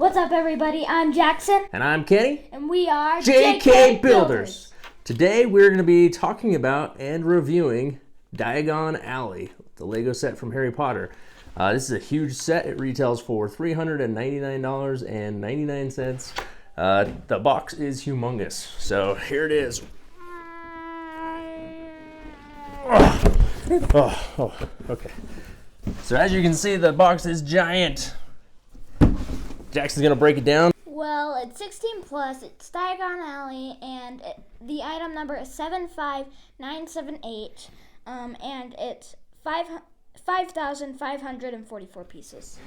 What's up, everybody? I'm Jackson. And I'm Kenny. And we are JK Builders. Today we're going to be talking about and reviewing Diagon Alley, the Lego set from Harry Potter. This is a huge set. It retails for $399.99. The box is humongous. So here it is. Oh, okay. So as you can see, the box is giant. Jackson's gonna break it down. Well, it's 16 plus, it's Diagon Alley, and the item number is 75978, and it's 5,544 pieces.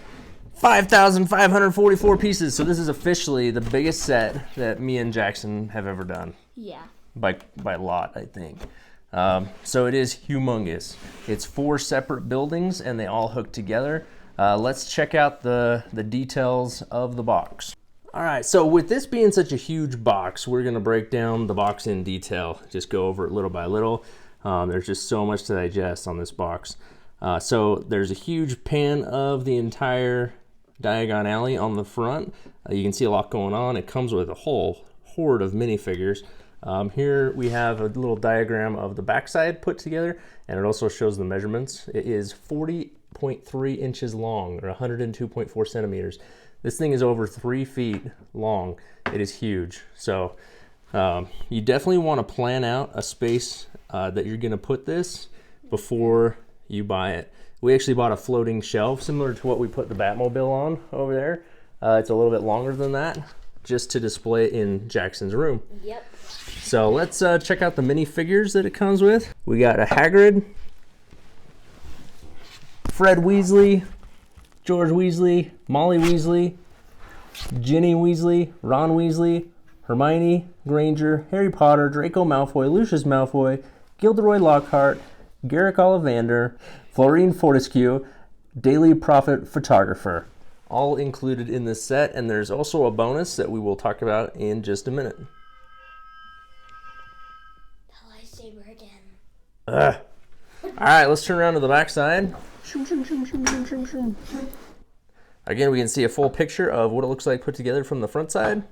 5,544 pieces. So this is officially the biggest set that me and Jackson have ever done. Yeah. By a lot, I think. So it is humongous. It's 4 separate buildings and they all hook together. Let's check out the details of the box. All right, so with this being such a huge box, we're gonna break down the box in detail, just go over it little by little. There's just so much to digest on this box. So there's a huge pan of the entire Diagon Alley on the front. You can see a lot going on. It comes with a whole horde of minifigures. Here we have a little diagram of the backside put together, and it also shows the measurements. It is 40.3 inches long, or 102.4 centimeters. This thing is over 3 feet long. It is huge. So you definitely want to plan out a space that you're going to put this before you buy it. We actually bought a floating shelf similar to what we put the Batmobile on over there. It's a little bit longer than that, just to display it in Jackson's room. Yep. So let's check out the minifigures that it comes with. We got a Hagrid, Fred Weasley, George Weasley, Molly Weasley, Ginny Weasley, Ron Weasley, Hermione Granger, Harry Potter, Draco Malfoy, Lucius Malfoy, Gilderoy Lockhart, Garrick Ollivander, Florine Fortescue, Daily Prophet Photographer. All included in this set, and there's also a bonus that we will talk about in just a minute. Lightsaber again. All right, let's turn around to the back side. Again, we can see a full picture of what it looks like put together from the front side,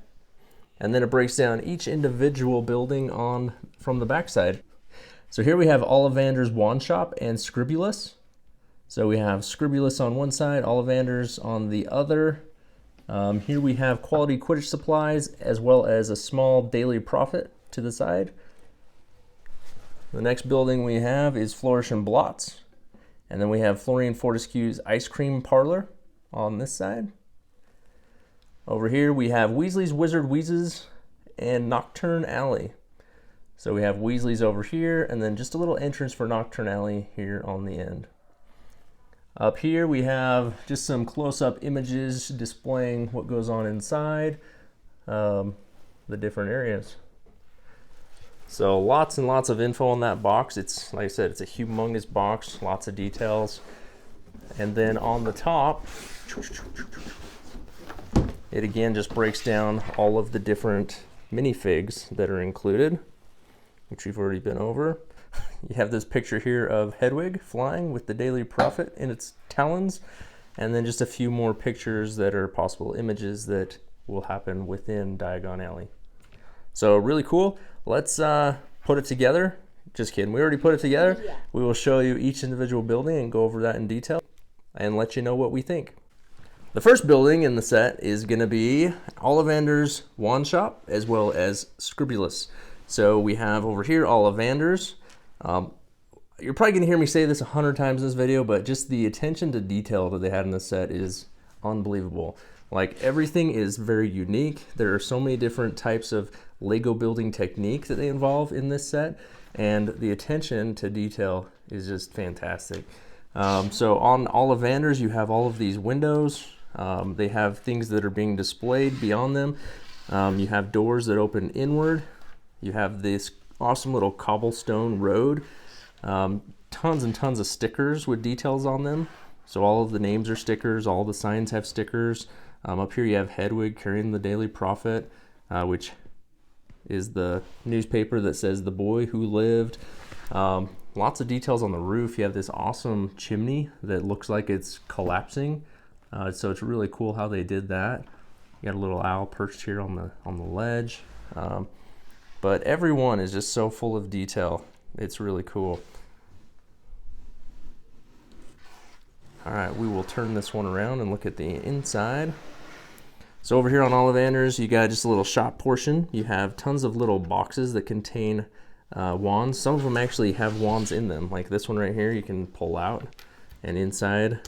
and then it breaks down each individual building from the back side. So here we have Ollivander's Wand Shop and Scribbulus. So we have Scribbulus on one side, Ollivander's on the other. Here we have quality Quidditch supplies, as well as a small Daily Prophet to the side. The next building we have is Flourish and Blots. And then we have Florine Fortescue's Ice Cream Parlor on this side. Over here we have Weasley's Wizard Wheezes and Nocturne Alley. So we have Weasley's over here, and then just a little entrance for Nocturne Alley here on the end. Up here we have just some close-up images displaying what goes on inside the different areas. So lots and lots of info on that box. It's, like I said, it's a humongous box, lots of details. And then on the top, it again just breaks down all of the different minifigs that are included, which we've already been over. You have this picture here of Hedwig flying with the Daily Prophet in its talons, and then just a few more pictures that are possible images that will happen within Diagon Alley. So really cool. Let's put it together. Just kidding, we already put it together. Yeah. We will show you each individual building and go over that in detail and let you know what we think. The first building in the set is going to be Ollivander's Wand Shop, as well as Scribbulus. So we have over here Ollivander's. You're probably going to hear me say this 100 times in this video, but just the attention to detail that they had in this set is unbelievable. Like, everything is very unique. There are so many different types of Lego building technique that they involve in this set, and the attention to detail is just fantastic. So on Ollivander's, you have all of these windows. They have things that are being displayed beyond them. You have doors that open inward. You have this awesome little cobblestone road. Tons and tons of stickers with details on them. So all of the names are stickers, all the signs have stickers. Up here you have Hedwig carrying the Daily Prophet, which is the newspaper that says the boy who lived. Lots of details on the roof. You have this awesome chimney that looks like it's collapsing. So it's really cool how they did that. You got a little owl perched here on the ledge. But every one is just so full of detail. It's really cool. All right, we will turn this one around and look at the inside. So over here on Ollivander's, you got just a little shop portion. You have tons of little boxes that contain wands. Some of them actually have wands in them, like this one right here you can pull out, and inside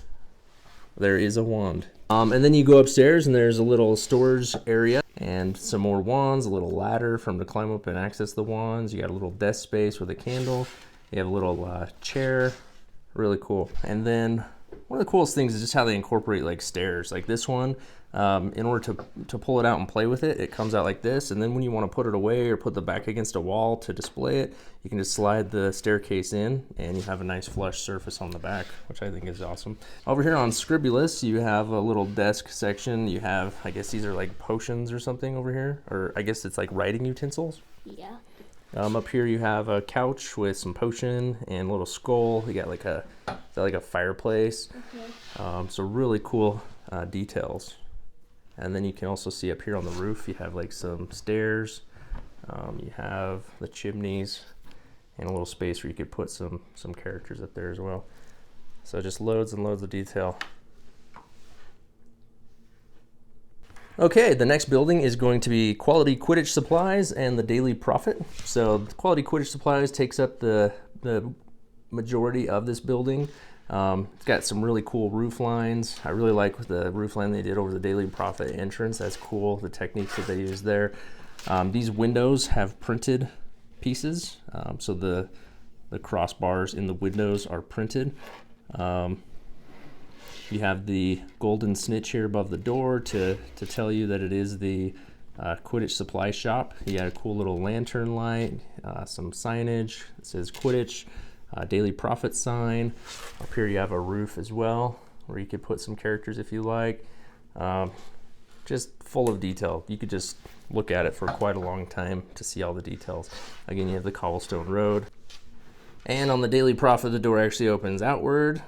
there is a wand. And then you go upstairs and there's a little storage area and some more wands, a little ladder from to climb up and access the wands. You got a little desk space with a candle. You have a little chair, really cool. And then one of the coolest things is just how they incorporate like stairs. Like this one, in order to pull it out and play with it, it comes out like this, and then when you want to put it away or put the back against a wall to display it, you can just slide the staircase in and you have a nice flush surface on the back, which I think is awesome. Over here on Scribbulus, you have a little desk section. You have, I guess these are like potions or something over here, or I guess it's like writing utensils. Yeah. Up here you have a couch with some potion and a little skull. You got like a fireplace. Okay. So really cool details. And then you can also see up here on the roof, you have like some stairs. You have the chimneys and a little space where you could put some characters up there as well. So just loads and loads of detail. Okay, the next building is going to be Quality Quidditch Supplies and the Daily Profit. So Quality Quidditch Supplies takes up the majority of this building. It's got some really cool roof lines. I really like the roof line they did over the Daily Profit entrance. That's cool, the techniques that they use there. These windows have printed pieces, so the crossbars in the windows are printed. You have the golden snitch here above the door to tell you that it is the Quidditch supply shop. You got a cool little lantern light, some signage. It says Quidditch. Daily Profit sign. Up here you have a roof as well where you could put some characters if you like. Just full of detail. You could just look at it for quite a long time to see all the details. Again, you have the cobblestone road. And on the Daily Profit, the door actually opens outward.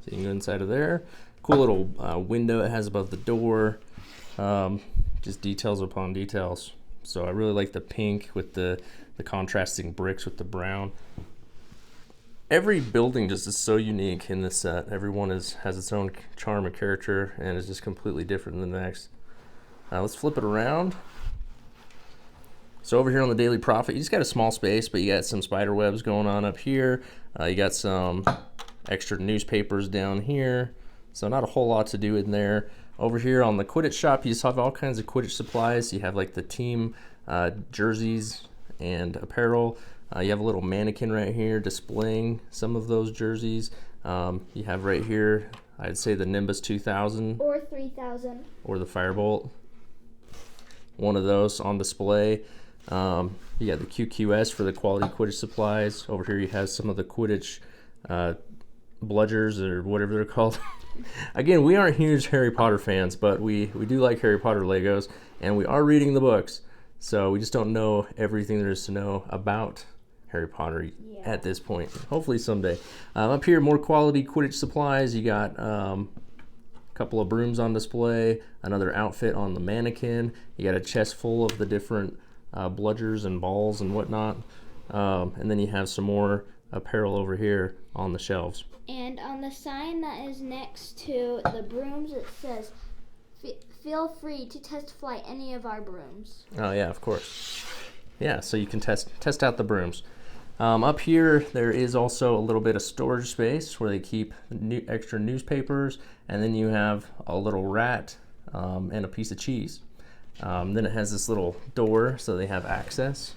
So you can go inside of there. Cool little window it has above the door. Just details upon details. So I really like the pink with the contrasting bricks with the brown. Every building just is so unique in this set. Everyone has its own charm and character and is just completely different than the next. Let's flip it around. So over here on the Daily Profit, you just got a small space, but you got some spider webs going on up here. You got some extra newspapers down here. So not a whole lot to do in there. Over here on the Quidditch shop, you just have all kinds of Quidditch supplies. You have like the team jerseys and apparel. You have a little mannequin right here displaying some of those jerseys. You have right here, I'd say the Nimbus 2000. Or 3000. Or the Firebolt. One of those on display. You got the QQS for the Quality Quidditch supplies. Over here you have some of the Quidditch bludgers or whatever they're called. Again, we aren't huge Harry Potter fans, but we do like Harry Potter Legos, and we are reading the books. So we just don't know everything there is to know about Harry Potter at this point. Hopefully someday. Up here, more Quality Quidditch supplies. You got a couple of brooms on display, another outfit on the mannequin. You got a chest full of the different bludgers and balls and whatnot. And then you have some more apparel over here on the shelves. And on the sign that is next to the brooms, it says, "Feel free to test fly any of our brooms." Oh yeah, of course. Yeah, so you can test out the brooms. Up here, there is also a little bit of storage space where they keep extra newspapers, and then you have a little rat and a piece of cheese. Then it has this little door, so they have access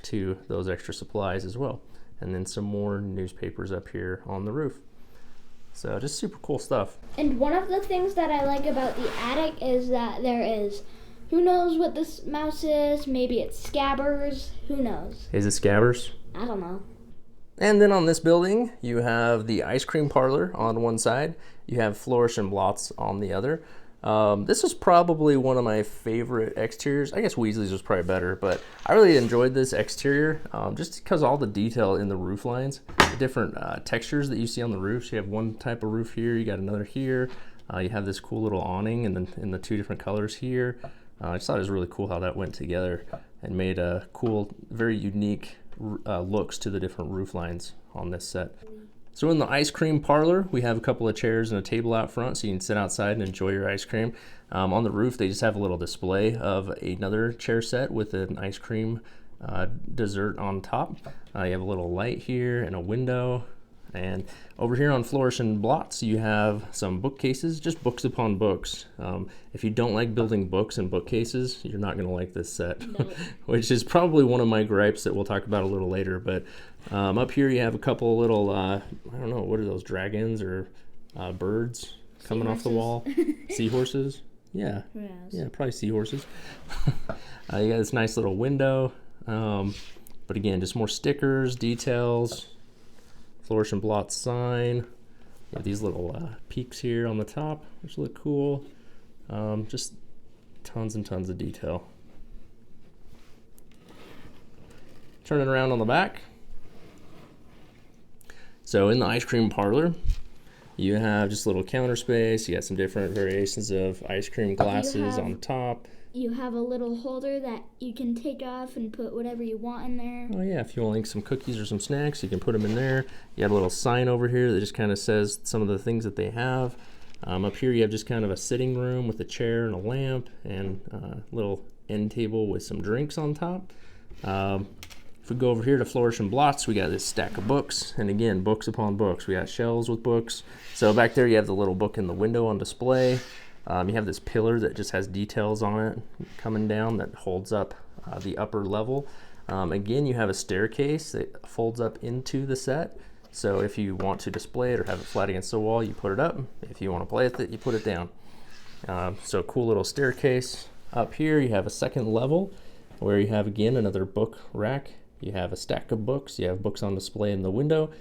to those extra supplies as well. And then some more newspapers up here on the roof. So just super cool stuff. And one of the things that I like about the attic is that there is, who knows what this mouse is? Maybe it's Scabbers. Who knows? Is it Scabbers? I don't know. And then on this building, you have the ice cream parlor on one side. You have Flourish and Blots on the other. This was probably one of my favorite exteriors. I guess Weasley's was probably better, but I really enjoyed this exterior just because all the detail in the roof lines, the different textures that you see on the roofs. You have one type of roof here, you got another here. You have this cool little awning in the two different colors here. I just thought it was really cool how that went together and made a cool, very unique looks to the different roof lines on this set. So in the ice cream parlor, we have a couple of chairs and a table out front so you can sit outside and enjoy your ice cream. On the roof, they just have a little display of another chair set with an ice cream dessert on top. You have a little light here and a window. And over here on Flourish and Blots, you have some bookcases, just books upon books. If you don't like building books and bookcases, you're not going to like this set, no. Which is probably one of my gripes that we'll talk about a little later. But up here you have a couple little, I don't know, what are those, dragons or birds coming off the wall? Seahorses? Yeah, yeah, probably seahorses. You got this nice little window. But again, just more stickers, details. Flourish and Blot's sign. You have these little peaks here on the top, which look cool. Just tons and tons of detail. Turning around on the back. So in the ice cream parlor, you have just a little counter space. You got some different variations of ice cream glasses on top. You have a little holder that you can take off and put whatever you want in there. Oh yeah, if you want like some cookies or some snacks, you can put them in there. You have a little sign over here that just kind of says some of the things that they have. Up here you have just kind of a sitting room with a chair and a lamp and a little end table with some drinks on top. If we go over here to Flourish and Blots, we got this stack of books, and again, books upon books. We got shelves with books. So back there you have the little book in the window on display. You have this pillar that just has details on it coming down that holds up the upper level. Again, you have a staircase that folds up into the set. So if you want to display it or have it flat against the wall, you put it up. If you want to play with it, you put it down. So cool little staircase. Up here, you have a second level where you have, again, another book rack. You have a stack of books. You have books on display in the window.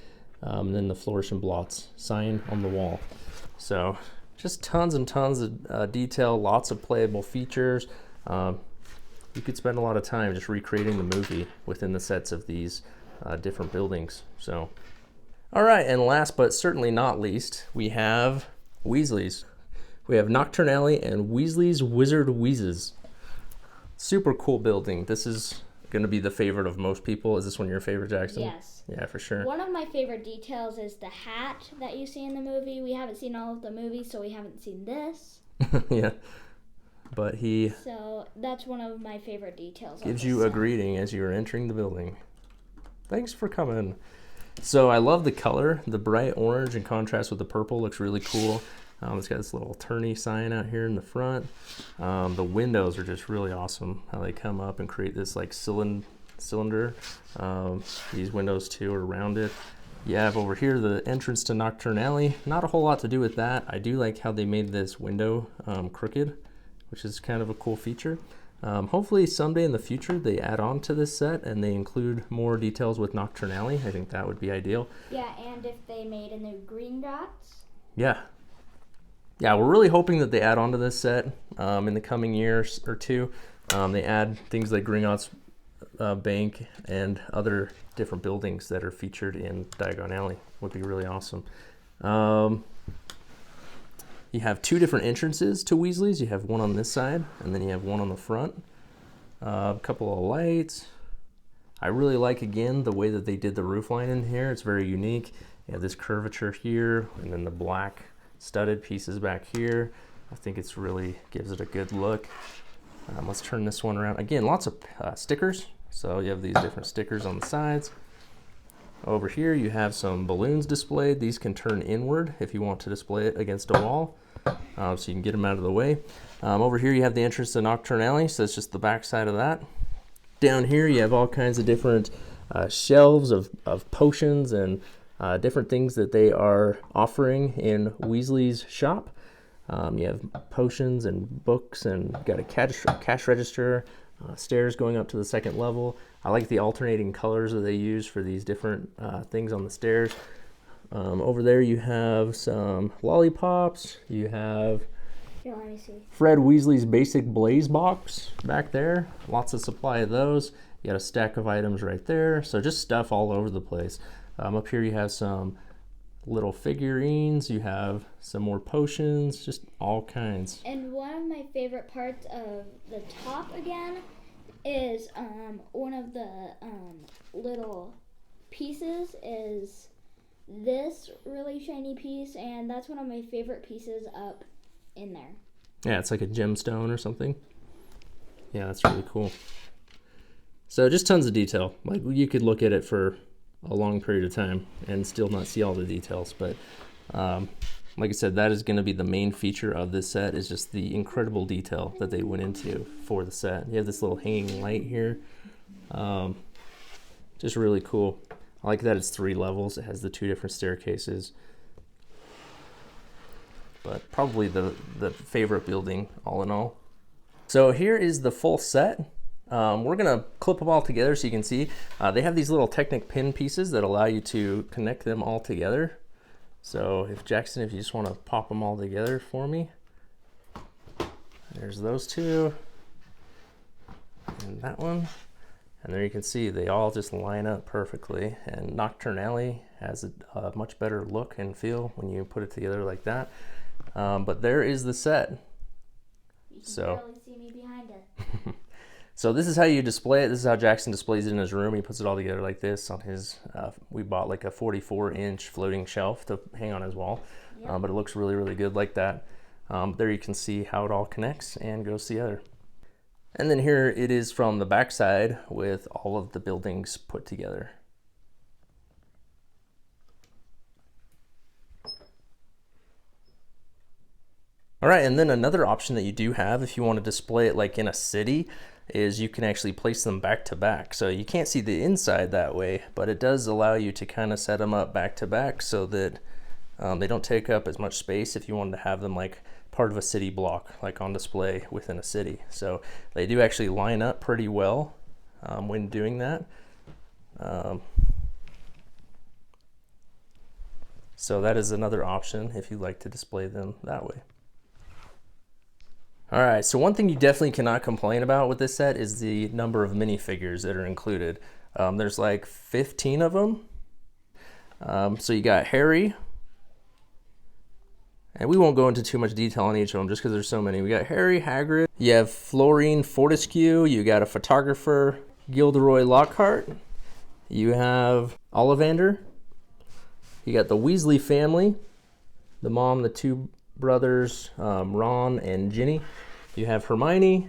And then the Flourish and Blots sign on the wall. So just tons and tons of detail, lots of playable features. You could spend a lot of time just recreating the movie within the sets of these different buildings. So, all right, and last but certainly not least, we have Weasleys. We have Nocturnally and Weasley's Wizard Wheezes. Super cool building. This is going to be the favorite of most people. Is this one your favorite, Jackson? Yes. Yeah, for sure. One of my favorite details is the hat that you see in the movie. We haven't seen all of the movies, so we haven't seen this. Yeah. But he... So that's one of my favorite details. Gives you a greeting as you are entering the building. Thanks for coming. So I love the color. The bright orange in contrast with the purple looks really cool. It's got this little tourney sign out here in the front. The windows are just really awesome. How they come up and create this like cylinder. These windows too are rounded. You have over here the entrance to Nocturnally. Not a whole lot to do with that. I do like how they made this window crooked, which is kind of a cool feature. Hopefully someday in the future they add on to this set and they include more details with Nocturnally. I think that would be ideal. Yeah, and if they made a new green dots. Yeah. Yeah, we're really hoping that they add on to this set in the coming years or two. They add things like Gringotts Bank and other different buildings that are featured in Diagon Alley. Would be really awesome. You have two different entrances to Weasley's. You have one on this side, and then you have one on the front. A couple of lights. I really like, again, the way that they did the roof line in here. It's very unique. You have this curvature here, and then the black studded pieces back here. I think it's really gives it a good look. Let's turn this one around. Again, lots of stickers. So you have these different stickers on the sides. Over here you have some balloons displayed. These can turn inward if you want to display it against a wall. So you can get them out of the way. Over here you have the entrance to Nocturnally, so it's just the back side of that. Down here you have all kinds of different shelves of potions and different things that they are offering in Weasley's shop. You have potions and books and got a cash register, stairs going up to the second level. I like the alternating colors that they use for these different things on the stairs. Over there you have some lollipops. You have Here, let me see. Fred Weasley's basic blaze box back there. Lots of supply of those. You got a stack of items right there. So just stuff all over the place. Up here you have some little figurines, you have some more potions, just all kinds. And one of my favorite parts of the top again is one of the little pieces is this really shiny piece, and that's one of my favorite pieces up in there. Yeah, it's like a gemstone or something. Yeah, that's really cool. So just tons of detail. Like you could look at it for a long period of time and still not see all the details, but like I said, that is going to be the main feature of this set, is just the incredible detail that they went into for the set. You have this little hanging light here. Just really cool. I like that it's 3 levels. It has the 2 different staircases. But probably the favorite building all in all. So here is the full set. We're going to clip them all together so you can see. They have these little Technic pin pieces that allow you to connect them all together. So if Jackson, if you just want to pop them all together for me. There's those 2. And that one. And there you can see they all just line up perfectly. And Nocturne Alley has a much better look and feel when you put it together like that. But there is the set. You can barely see me behind it. So this is how you display it. This is how Jackson displays it in his room. He puts it all together like this on his, we bought like a 44-inch floating shelf to hang on his wall. Yep. But it looks really, really good like that. There you can see how it all connects and goes together. And then here it is from the back side with all of the buildings put together. All right, and then another option that you do have if you want to display it like in a city is you can actually place them back to back. So you can't see the inside that way, but it does allow you to kind of set them up back to back so that they don't take up as much space if you wanted to have them like part of a city block, like on display within a city. So they do actually line up pretty well when doing that. So that is another option if you'd like to display them that way. All right, so one thing you definitely cannot complain about with this set is the number of minifigures that are included. There's like 15 of them. So you got Harry, and we won't go into too much detail on each of them just because there's so many. We got Harry, Hagrid, you have Florine Fortescue, you got a photographer, Gilderoy Lockhart, you have Ollivander, you got the Weasley family, the mom, the 2 brothers, Ron and Ginny. You have Hermione,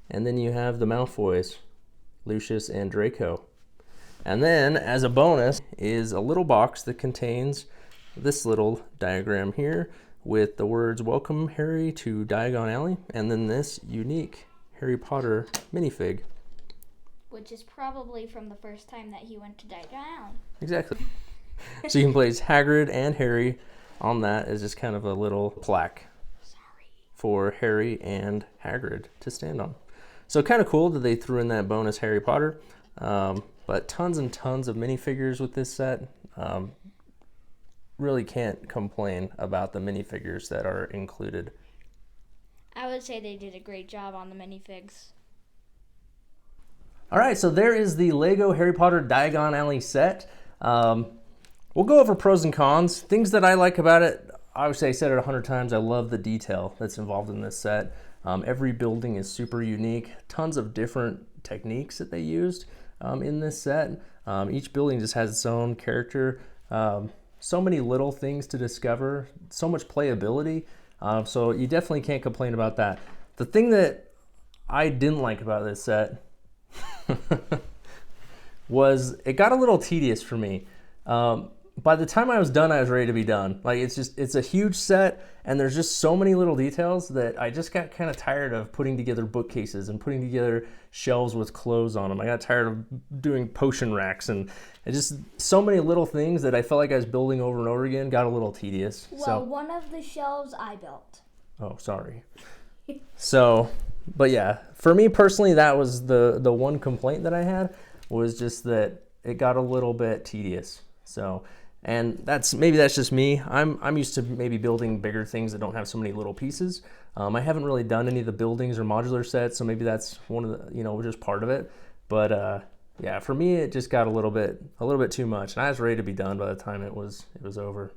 and then you have the Malfoys, Lucius and Draco. And then, as a bonus, is a little box that contains this little diagram here with the words, "Welcome Harry to Diagon Alley," and then this unique Harry Potter minifig. Which is probably from the first time that he went to Diagon Alley. Exactly. So you can place Hagrid and Harry on that as just kind of a little plaque for Harry and Hagrid to stand on. So kind of cool that they threw in that bonus Harry Potter, but tons and tons of minifigures with this set. Really can't complain about the minifigures that are included. I would say they did a great job on the minifigs. All right, so there is the Lego Harry Potter Diagon Alley set. We'll go over pros and cons. Things that I like about it, obviously I said it 100 times, I love the detail that's involved in this set. Every building is super unique. Tons of different techniques that they used in this set. Each building just has its own character. So many little things to discover, so much playability. So you definitely can't complain about that. The thing that I didn't like about this set was it got a little tedious for me. By the time I was done, I was ready to be done. Like it's a huge set, and there's just so many little details that I just got kind of tired of putting together bookcases and putting together shelves with clothes on them. I got tired of doing potion racks, and it just so many little things that I felt like I was building over and over again got a little tedious. Well, one of the shelves I built. Oh, sorry. So, but yeah, for me personally, that was the one complaint that I had, was just that it got a little bit tedious. So, and that's just me. I'm used to maybe building bigger things that don't have so many little pieces. I haven't really done any of the buildings or modular sets, so maybe that's one of the, just part of it. But yeah, for me, it just got a little bit too much, and I was ready to be done by the time it was over.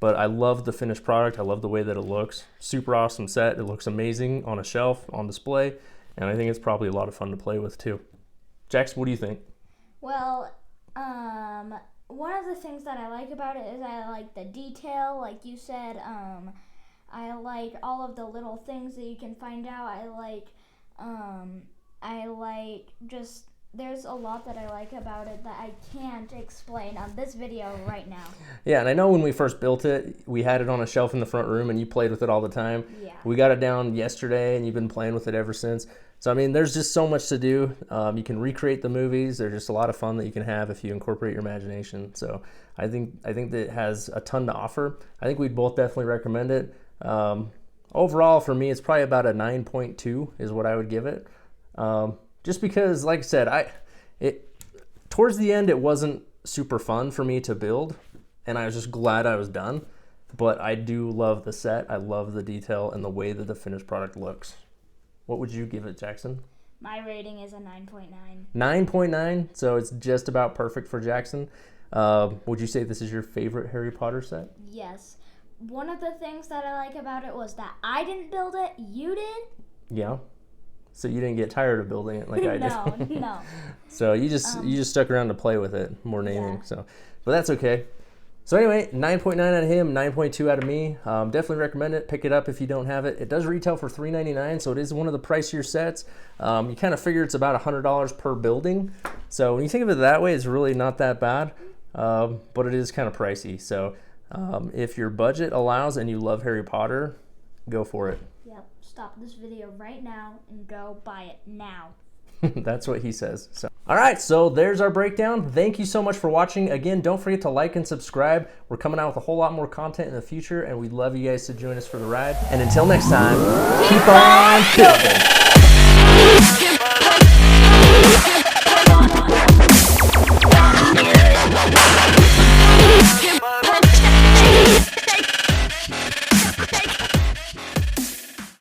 But I love the finished product. I love the way that it looks. Super awesome set. It looks amazing on a shelf, on display, and I think it's probably a lot of fun to play with too. Jax, what do you think? Well, one of the things that I like about it is I like the detail, like you said. I like all of the little things that you can find out. I like just, there's a lot that I like about it that I can't explain on this video right now. Yeah, and I know when we first built it, we had it on a shelf in the front room and you played with it all the time. Yeah. We got it down yesterday and you've been playing with it ever since. So, I mean, there's just so much to do. You can recreate the movies. There's just a lot of fun that you can have if you incorporate your imagination. So I think that it has a ton to offer. I think we'd both definitely recommend it. Overall, for me, it's probably about a 9.2 is what I would give it. Just because, like I said, towards the end, it wasn't super fun for me to build, and I was just glad I was done. But I do love the set. I love the detail and the way that the finished product looks. What would you give it, Jackson? My rating is a 9.9. 9.9, so it's just about perfect for Jackson. Would you say this is your favorite Harry Potter set? Yes. One of the things that I like about it was that I didn't build it, you did. Yeah. So you didn't get tired of building it like I did. No. So you just stuck around to play with it more than anything. So, but that's okay. So anyway, 9.9 out of him, 9.2 out of me. Definitely recommend it. Pick it up if you don't have it. It does retail for $3.99, so it is one of the pricier sets. You kind of figure it's about $100 per building. So when you think of it that way, it's really not that bad, but it is kind of pricey. So if your budget allows and you love Harry Potter, go for it. Yep. Stop this video right now and go buy it now. That's what he says. So, all right, so there's our breakdown. Thank you so much for watching. Again, don't forget to like and subscribe. We're coming out with a whole lot more content in the future, and we'd love you guys to join us for the ride. And until next time, keep on building.